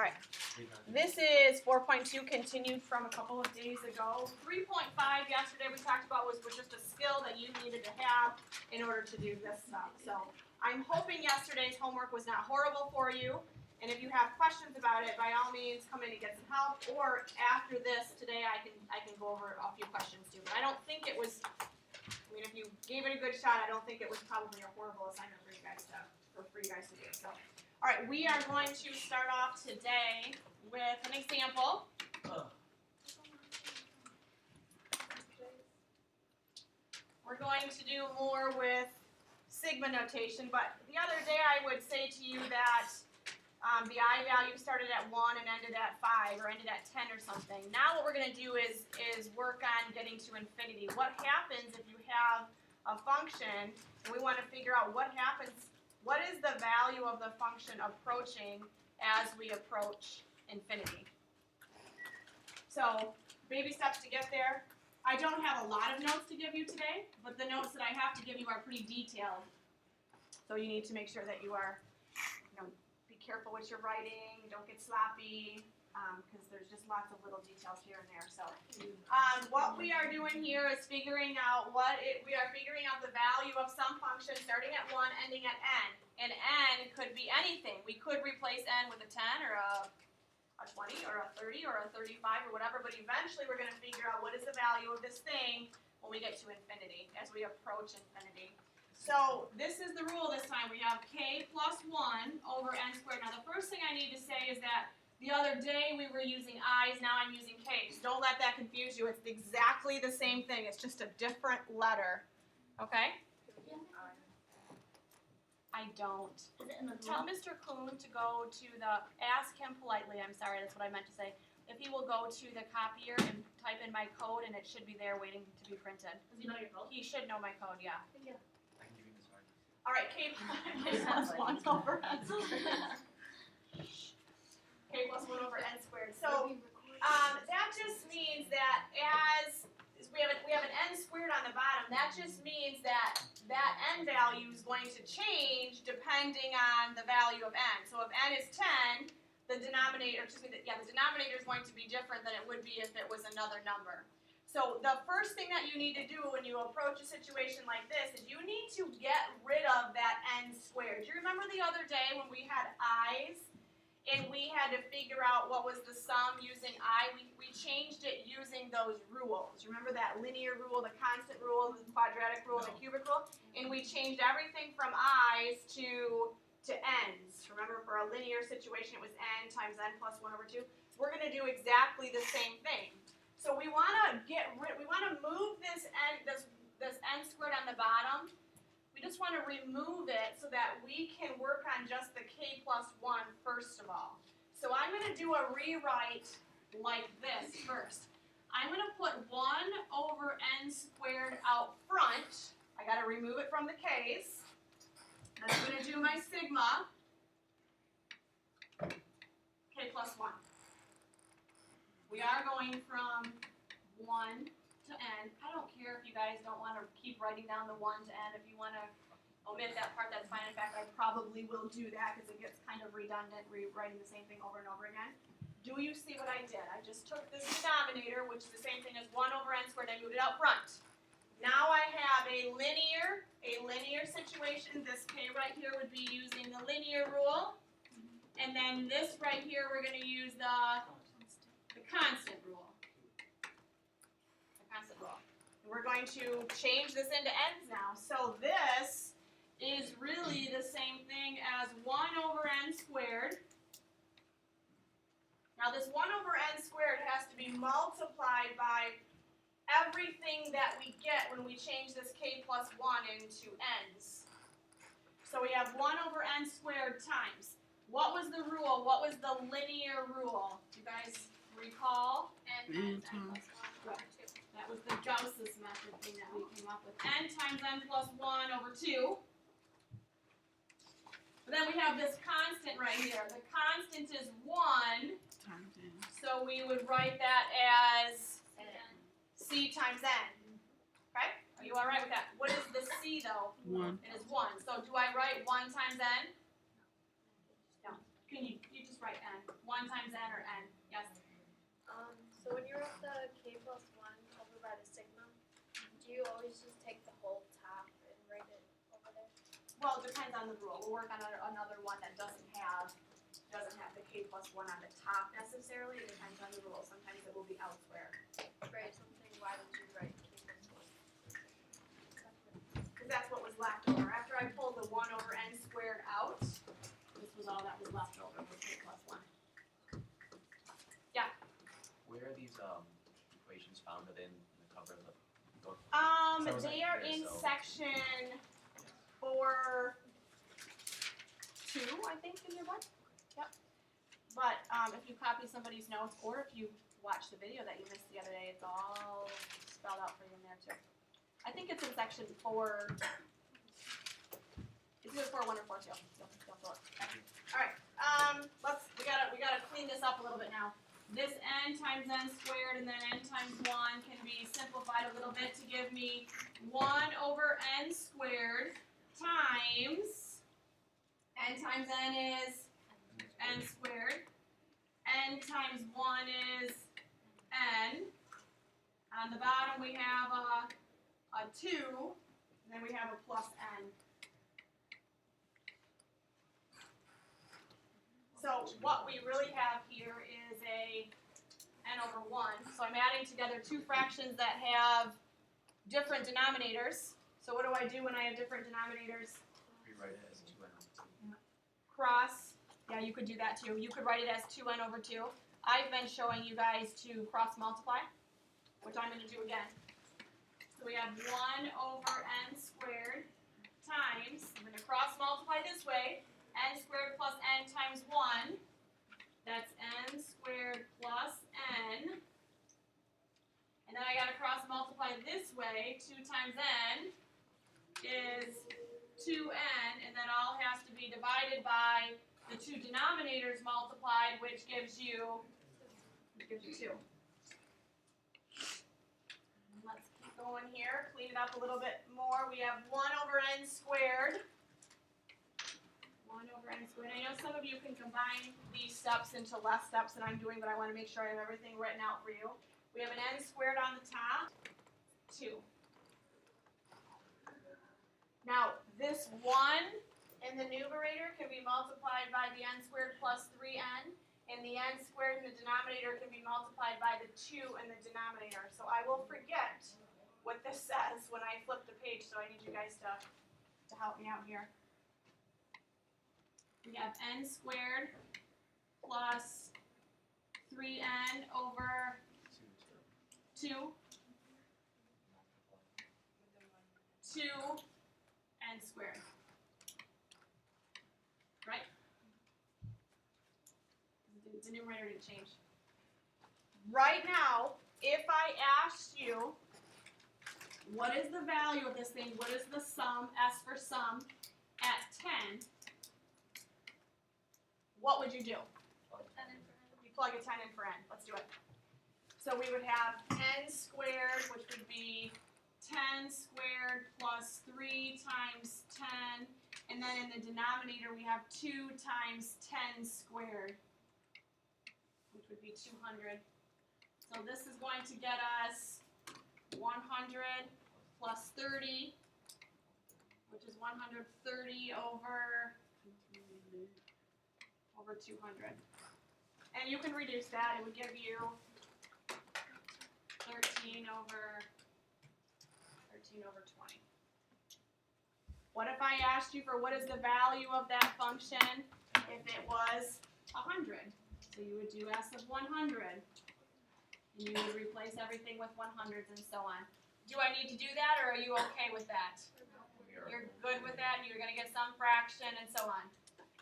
All right. This is 4.2 continued from a couple of days ago. 3.5 yesterday we talked about was just a skill that you needed to have in order to do this stuff. So I'm hoping yesterday's homework was not horrible for you. And if you have questions about it, by all means, come in and get some help. Or after this today, I can go over a few questions too. But I don't think it was. I mean, if you gave it a good shot, I don't think it was probably a horrible assignment for you guys to do. So, all right, we are going to start off today with an example. We're going to do more with sigma notation, but the other day I would say to you that the I value started at 1 and ended at 5 or ended at 10 or something. Now what we're going to do is work on getting to infinity. What happens if you have a function and we want to figure out what is the value of the function approaching as we approach infinity? So baby steps to get there. I don't have a lot of notes to give you today, but the notes that I have to give you are pretty detailed. So you need to make sure that you are, be careful what you're writing, don't get sloppy, because there's just lots of little details here and there. So what we are doing here is figuring out we are figuring out the value of some function starting at 1, ending at n. And n could be anything. We could replace n with a 10 or a 20 or a 30 or a 35 or whatever, but eventually we're going to figure out what is the value of this thing when we get to infinity, as we approach infinity. So this is the rule this time. We have k plus 1 over n squared. Now the first thing I need to say is that the other day we were using i's, now I'm using k's. Don't let that confuse you. It's exactly the same thing. It's just a different letter. Okay? I don't. Is it in the Tell Mr. Kuhn to go to ask him politely, I'm sorry, that's what I meant to say, if he will go to the copier and type in my code, and it should be there waiting to be printed. Does he know your code? He should know my code, yeah. Thank you. I can give you this one. All right, k plus 1 over n squared. K plus 1 over n squared. So that just means that as we have an n squared on the bottom, that just means that n value is going to change depending on the value of n. So if n is 10, the denominator is going to be different than it would be if it was another number. So the first thing that you need to do when you approach a situation like this is you need to get rid of that n squared. Do you remember the other day when we had i's? And we had to figure out what was the sum using I. We changed it using those rules. Remember that linear rule, the constant rule, the quadratic rule, and the cubic rule? And we changed everything from i's to n's. Remember, for a linear situation, it was n times n plus 1 over 2. We're going to do exactly the same thing. So we want to move this n squared on the bottom. We just want to remove it so that we can work on just the k plus 1 first of all. So I'm going to do a rewrite like this first. I'm going to put 1 over n squared out front. I got to remove it from the k's. I'm going to do my sigma, k plus 1. We are going from 1 to n. I don't care if you guys don't want to keep writing down the 1 to n. If you want to omit that part, that's fine. In fact, I probably will do that because it gets kind of redundant rewriting the same thing over and over again. Do you see what I did? I just took this denominator, which is the same thing as 1 over n squared, and I moved it out front. Now I have a linear situation. This k right here would be using the linear rule. And then this right here, we're going to use the constant rule. And we're going to change this into n's now. So this is really the same thing as 1 over n squared. Now this 1 over n squared has to be multiplied by everything that we get when we change this k plus 1 into n's. So we have 1 over n squared times. What was the rule? What was the linear rule? Do you guys recall? N times n plus 1 over 2. That was the Gauss's method thing that we came up with. N times n plus 1 over 2. But then we have this constant right here. The constant is 1. Times n. So we would write that as c times n. Okay? Are you all right with that? What is the c, though? 1. It is 1. So do I write 1 times n? No. You just write n. 1 times n or n. Yes? So when you wrote the k plus 1 over by the sigma, do you always just take the whole top and write it over there? Well, it depends on the rule. We'll work on another one that doesn't have the k plus 1 on the top necessarily. It depends on the rule. Sometimes it will be elsewhere. Right, something, why did you write k plus 1? Because that's what was left over. After I pulled the 1 over n squared out, this was all that was left over was k plus 1. Where are these equations found within the cover of the book? They are in section 4.2, I think, in your book. Yep. But if you copy somebody's notes or if you watch the video that you missed the other day, it's all spelled out for you in there too. I think it's in section 4. It's either 4.1 or 4.2. Don't look. All right. We gotta clean this up a little bit now. This n times n squared and then n times 1 can be simplified a little bit to give me 1 over n squared times n is n squared. N times 1 is n. On the bottom we have a 2, and then we have a plus n. So what we really have here is a n over 1. So I'm adding together two fractions that have different denominators. So what do I do when I have different denominators? Rewrite it as 2n over 2. Cross. Yeah, you could do that too. You could write it as 2n over 2. I've been showing you guys to cross multiply, which I'm going to do again. So we have 1 over n squared times, I'm going to cross multiply this way, n squared plus n times 1, that's n squared plus n, and then I got to cross multiply this way, 2 times n is 2n, and that all has to be divided by the two denominators multiplied, which gives you 2. Let's keep going here, clean it up a little bit more. We have 1 over n squared. 1 over n squared. I know some of you can combine these steps into less steps than I'm doing, but I want to make sure I have everything written out for you. We have an n squared on the top, 2. Now, this 1 in the numerator can be multiplied by the n squared plus 3n, and the n squared in the denominator can be multiplied by the 2 in the denominator. So I will forget what this says when I flip the page, so I need you guys to help me out here. We have n squared plus 3n over 2. 2 n squared. Right? The numerator didn't change. Right now, if I asked you, what is the value of this thing? What is the sum, S for sum, at 10? What would you do? You plug a 10 in for n. Let's do it. So we would have n squared, which would be 10 squared plus 3 times 10. And then in the denominator, we have 2 times 10 squared, which would be 200. So this is going to get us 100 plus 30, which is 130 over 200. And you can reduce that. It would give you 13 over 20. What if I asked you for what is the value of that function if it was 100? So you would do S of 100. And you would replace everything with 100s and so on. Do I need to do that, or are you okay with that? You're good with that? You're going to get some fraction and so on.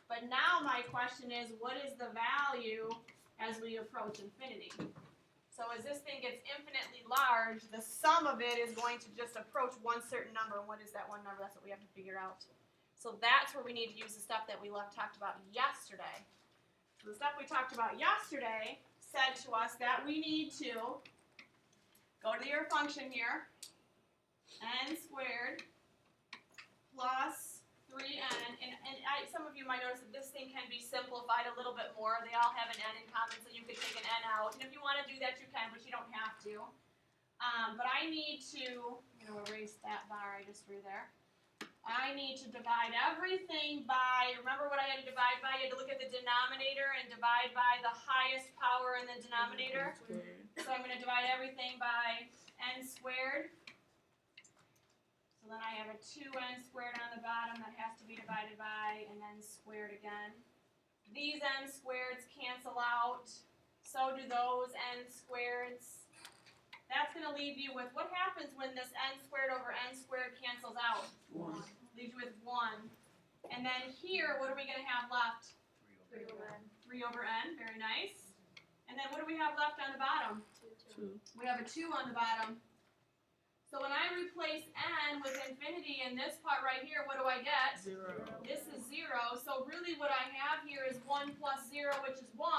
But now my question is, what is the value as we approach infinity? So as this thing gets infinitely large, the sum of it is going to just approach one certain number. And what is that one number? That's what we have to figure out. So that's where we need to use the stuff that we talked about yesterday. So the stuff we talked about yesterday said to us that we need to go to your function here, n squared plus 3n, and some of you might notice that this thing can be simplified a little bit more. They all have an n in common, so you could take an n out. And if you want to do that, you can, but you don't have to. But I need to, I'm going to erase that bar I just drew there. I need to divide everything by, remember what I had to divide by? You had to look at the denominator and divide by the highest power in the denominator. So I'm going to divide everything by n squared. So then I have a 2n squared on the bottom that has to be divided by an n squared again. These n squareds cancel out. So do those n squareds. That's going to leave you with, what happens when this n squared over n squared cancels out? 1. Leaves you with 1. And then here, what are we going to have left? 3 over n. 3 over n, very nice. And then what do we have left on the bottom? 2. We have a 2 on the bottom. So when I replace n with infinity in this part right here, what do I get? 0. This is 0. So really what I have here is 1 plus 0, which is 1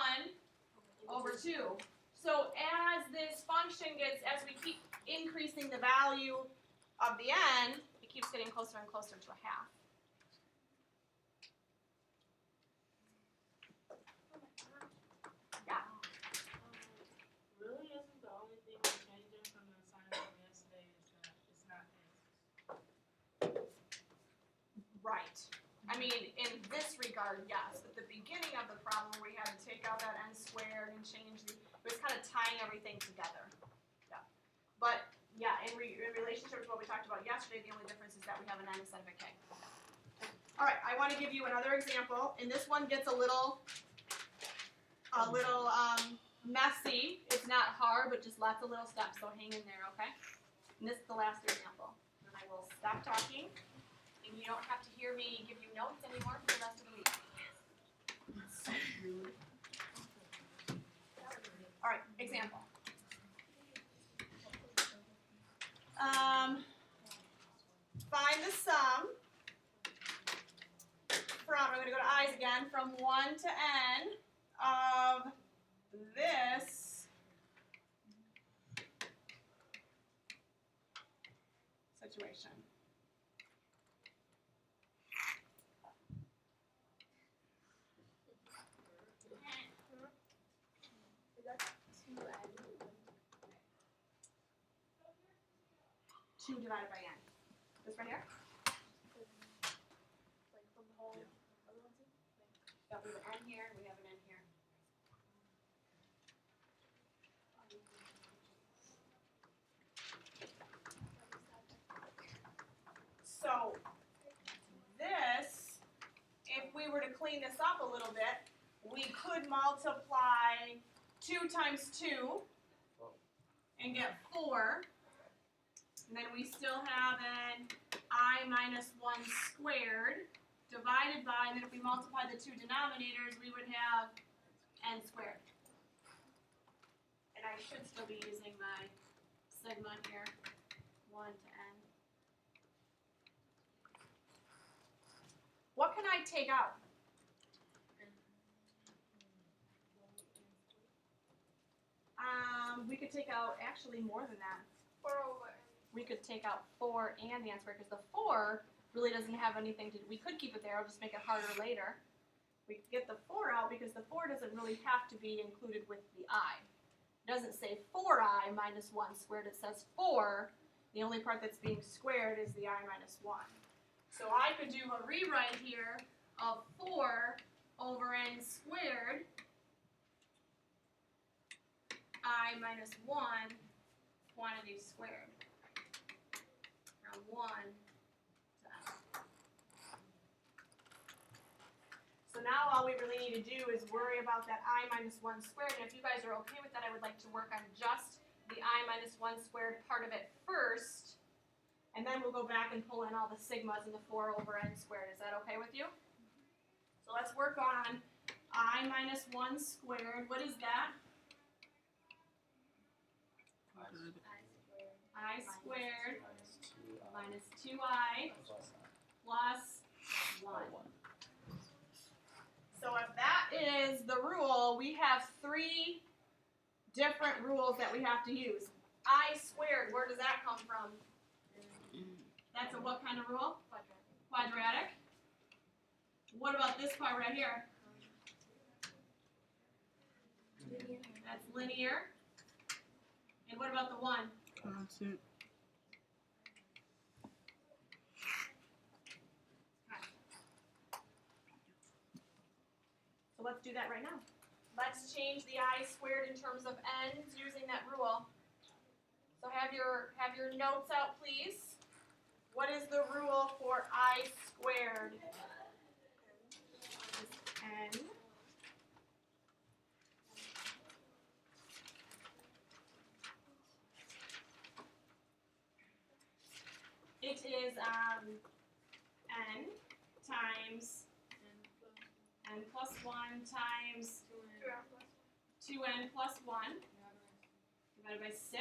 over 2. So as this function gets, as we keep increasing the value of the n, it keeps getting closer and closer to a half. Yeah. Really isn't the only thing we're changing from the assignment from yesterday is that it's not this. Right. I mean, in this regard, yes. At the beginning of the problem, we had to take out that n squared and change the, it was kind of tying everything together. Yeah. But, yeah, in relationship to what we talked about yesterday, the only difference is that we have an n instead of a k. All right, I want to give you another example, and this one gets a little messy. It's not hard, but just lots of little steps, so hang in there, okay? And this is the last example. And I will stop talking, and you don't have to hear me give you notes anymore for the rest of the week. So rude. All right, example. Find the sum from, I'm going to go to i's again, from 1 to n of this situation. Is that 2n? 2 divided by n. This right here? Like from the whole other ones? Yeah, we have an n here, and we have an n here. So, this, if we were to clean this up a little bit, we could multiply 2 times 2 and get 4. And then we still have an I minus 1 squared divided by, and then if we multiply the two denominators, we would have n squared. And I should still be using my sigma here, 1 to n. What can I take out? We could take out actually more than that. 4 over n. We could take out 4 and the n squared, because the 4 really doesn't have anything to do. We could keep it there, I'll just make it harder later. We could get the 4 out because the 4 doesn't really have to be included with the I. It doesn't say 4i minus 1 squared, it says 4. The only part that's being squared is the I minus 1. So I could do a rewrite here of 4 over n squared I minus 1 quantity squared. Now 1 to n. So now all we really need to do is worry about that I minus 1 squared. And if you guys are okay with that, I would like to work on just the I minus 1 squared part of it first. And then we'll go back and pull in all the sigmas and the 4 over n squared. Is that okay with you? So let's work on I minus 1 squared. What is that? I squared minus 2i plus 1. So if that is the rule, we have 3 different rules that we have to use. I squared, where does that come from? That's a what kind of rule? Quadratic. What about this part right here? That's linear. And what about the 1? Constant. So let's do that right now. Let's change the I squared in terms of n's using that rule. So have your notes out, please. What is the rule for I squared? N. It is n times n plus 1 times 2n plus 1 divided by 6.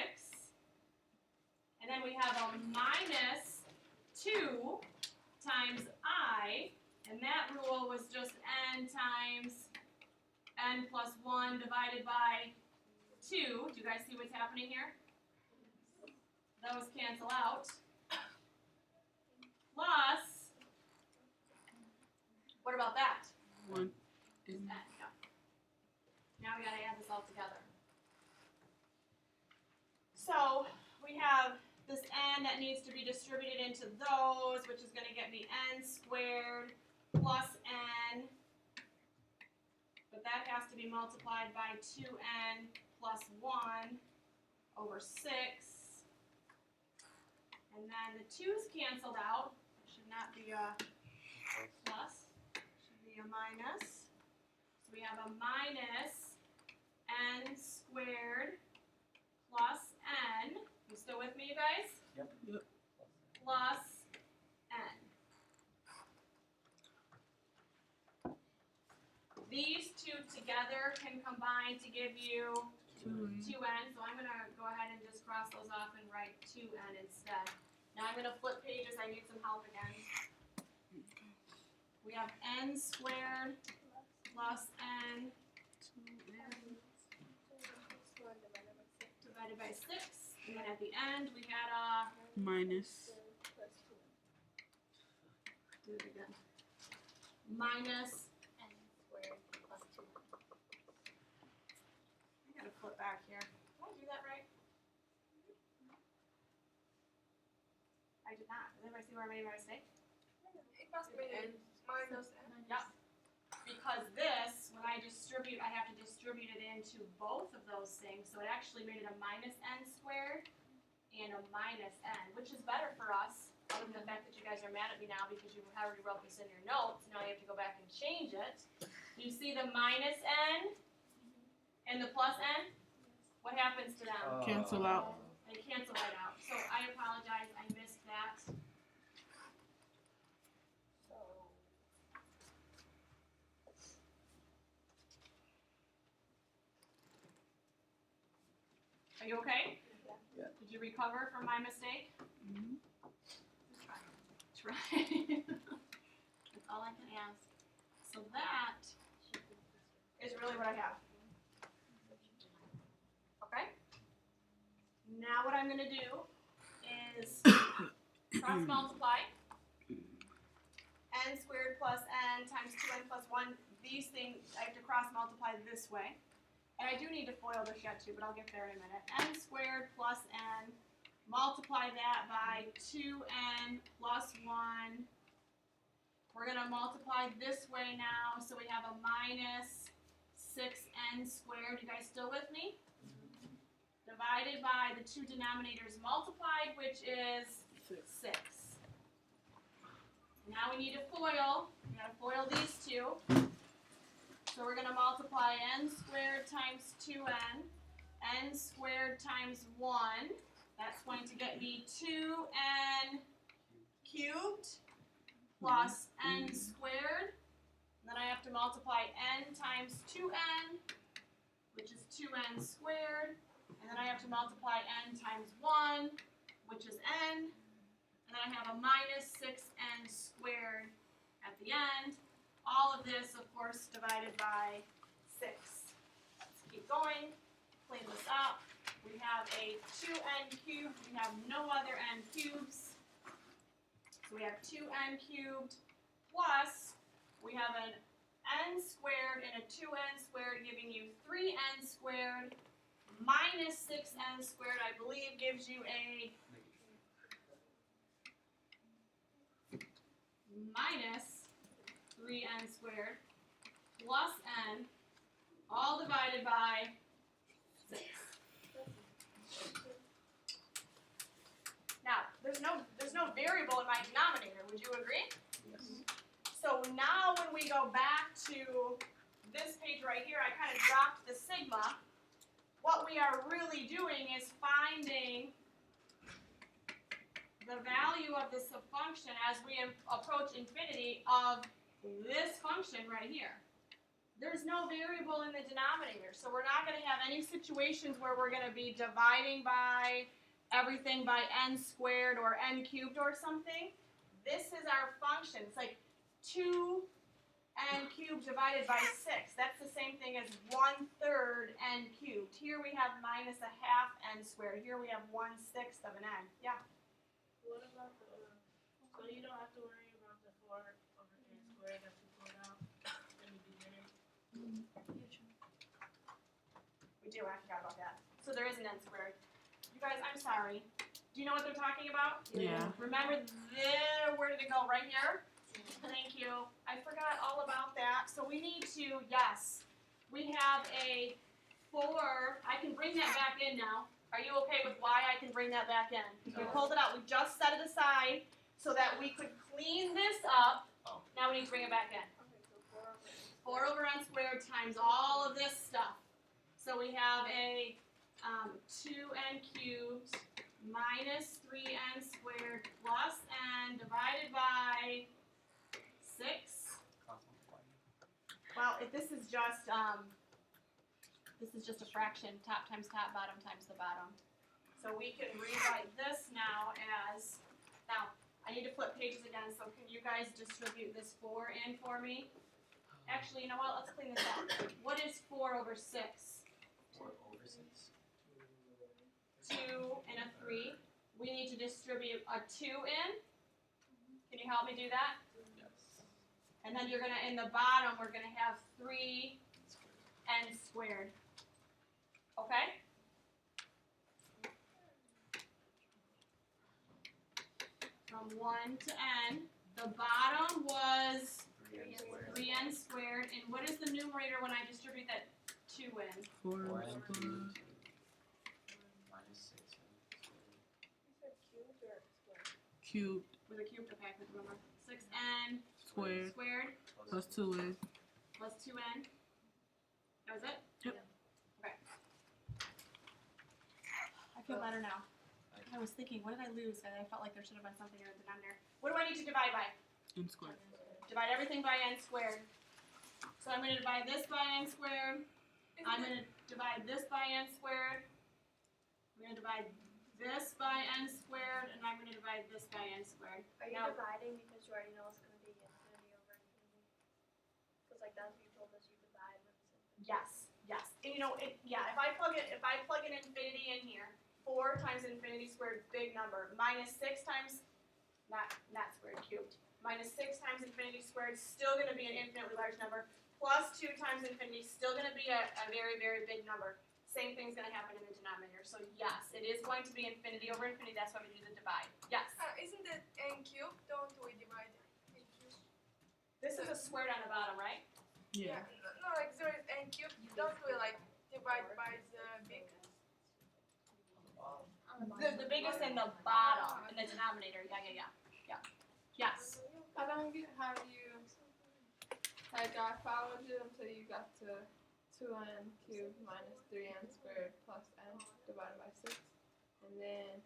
And then we have a minus 2 times I, and that rule was just n times n plus 1 divided by 2. Do you guys see what's happening here? Those cancel out. Plus, what about that? 1. N, yeah. Now we gotta add this all together. So we have this n that needs to be distributed into those, which is gonna get me n squared plus n. But that has to be multiplied by 2n plus 1 over 6. And then the 2's canceled out. It should not be a plus. Should be a minus. So we have a minus n squared plus n. You still with me, you guys? Yep. Plus n. These two together can combine to give you 2. 2n. So I'm going to go ahead and just cross those off and write 2n instead. Now I'm going to flip pages. I need some help again. We have n squared plus n divided by 6. And then at the end we had a, Minus. do it again, minus, n squared plus 2. I gotta flip back here. Did I do that right? I did not. Does anybody see where I made my mistake? It must be minus n. Yep. Because this, when I distribute, I have to distribute it into both of those things. So it actually made it a minus n squared and a minus n, which is better for us, other than the fact that you guys are mad at me now because you already wrote this in your notes. Now you have to go back and change it. You see the minus n and the plus n? What happens to them? Cancel out. They cancel right out. So I apologize, I missed that. Are you okay? Yeah. Did you recover from my mistake? Mhm. Try. That's all I can ask. So that is really what I have. Okay? Now what I'm going to do is cross multiply n squared plus n times 2n plus 1. These things I have to cross multiply this way. And I do need to FOIL this yet too, but I'll get there in a minute. N squared plus n, multiply that by 2n plus 1. We're going to multiply this way now, so we have a minus 6n squared. You guys still with me? Divided by the two denominators multiplied, which is 6. Now we need to FOIL. We got to FOIL these two. So we're going to multiply n squared times 2n, n squared times 1. That's going to get me 2n cubed plus n squared. And then I have to multiply n times 2n, which is 2n squared. And then I have to multiply n times 1, which is n. And then I have a minus 6n squared at the end. All of this, of course, divided by 6. Let's keep going. Clean this up. We have a 2n cubed. We have no other n cubes. So we have 2n cubed plus we have an n squared and a 2n squared giving you 3n squared minus 6n squared, I believe, gives you a minus 3n squared plus n, all divided by 6. Now, there's no variable in my denominator, would you agree? Yes. So now when we go back to this page right here, I kind of dropped the sigma. What we are really doing is finding the value of this function as we approach infinity of this function right here. There's no variable in the denominator, so we're not going to have any situations where we're going to be dividing by everything by n squared or n cubed or something. This is our function. It's like 2n cubed divided by 6. That's the same thing as 1/3 n cubed. Here we have minus a half n squared. Here we have 1/6 of an n. Yeah. What about the, so you don't have to worry about the 4 over n squared that you pulled out in the beginning? We do. I forgot about that. So there is an n squared. You guys, I'm sorry. Do you know what they're talking about? Yeah. Remember there, where did it go? Right here? Thank you. I forgot all about that. So we need to, yes, we have a 4. I can bring that back in now. Are you okay with why I can bring that back in? We pulled it out. We just set it aside so that we could clean this up. Oh. Now we need to bring it back in. Okay, so 4 over 4 over n squared times all of this stuff. So we have a 2n cubed minus 3n squared plus n divided by 6. Well, if this is just a fraction, top times top, bottom times the bottom. So we can rewrite this now as, now I need to flip pages again, so can you guys distribute this 4 in for me? Actually, you know what, let's clean this up. What is 4 over 6? 4 over 6. 2 and a 3. We need to distribute a 2 in. Can you help me do that? Yes. And then you're gonna, in the bottom, we're gonna have 3n squared. Okay? From 1 to n. The bottom was 3n squared. 3n squared. And what is the numerator when I distribute that 2 in? 4 4n squared. minus 6n squared. You said cubed or squared? Cubed With a cubed, okay, I couldn't remember. 6n squared squared plus 2n. plus 2n. That was it? Yep. Okay. I feel better now. I was thinking, what did I lose? I felt like there should have been something in the denominator. What do I need to divide by? N squared. Divide everything by n squared. So I'm going to divide this by n squared. I'm going to divide this by n squared. I'm going to divide this by n squared, and I'm going to divide this by n squared. Are you Now- dividing because you already know it's going to be infinity over infinity? Because like that's what you told us you divide when it's infinity. Yes, yes. And you know, if I plug an infinity in here, 4 times infinity squared, big number. Minus 6 times, not squared, cubed. Minus 6 times infinity squared, still going to be an infinitely large number. Plus 2 times infinity, still going to be a very, very big number. Same thing's going to happen in the denominator. So yes, it is going to be infinity over infinity. That's why we do the divide. Yes. Isn't it n cubed? Don't we divide n cubed? This is a squared on the bottom, right? Yeah. No, like there is n cubed. Don't we like divide by the biggest? The biggest in the bottom in the denominator. Yeah. Yes. I don't get how you, like, I followed you until you got to 2n cubed minus 3n squared plus n divided by 6. And then,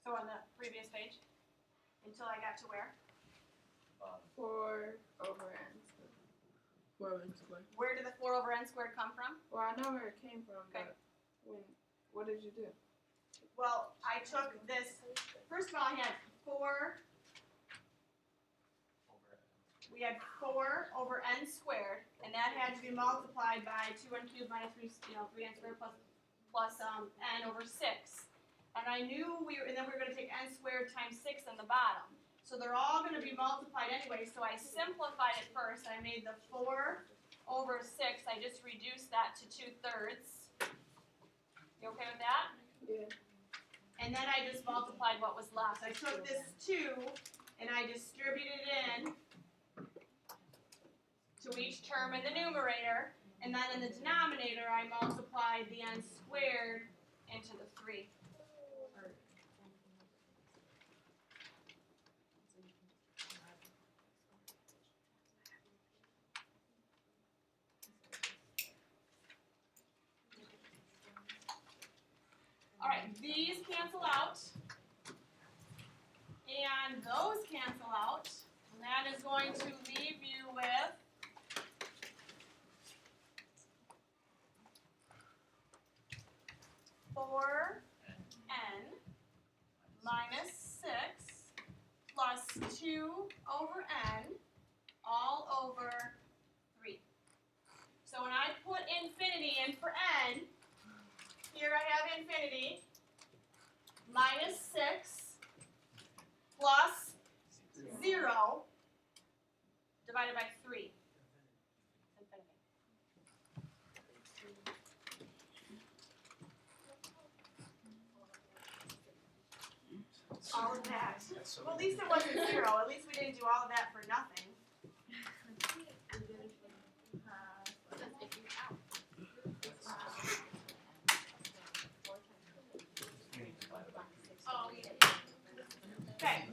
So on the previous page, until I got to where? 4 over n squared. 4 n squared. Where did the 4 over n squared come from? Well, I know where it came from, Okay. but what did you do? Well, I took this, first of all, I had 4, we had 4 over n squared, and that had to be multiplied by 2n cubed minus 3n squared plus n over 6. And I knew and then we were going to take n squared times 6 in the bottom. So they're all gonna be multiplied anyway, so I simplified it first. I made the 4 over 6, I just reduced that to 2/3. You okay with that? Yeah. And then I just multiplied what was left. I took this 2 and I distributed it in to each term in the numerator, and then in the denominator I multiplied the n squared into the 3. Alright, these cancel out, and those cancel out, and that is going to leave you with four n minus 6 plus 2 over n all over 3. So when I put infinity in for n, here I have infinity minus 6 plus 0 divided by 3. Infinity. All of that. Well, at least it wasn't 0. At least we didn't do all of that for nothing. Okay.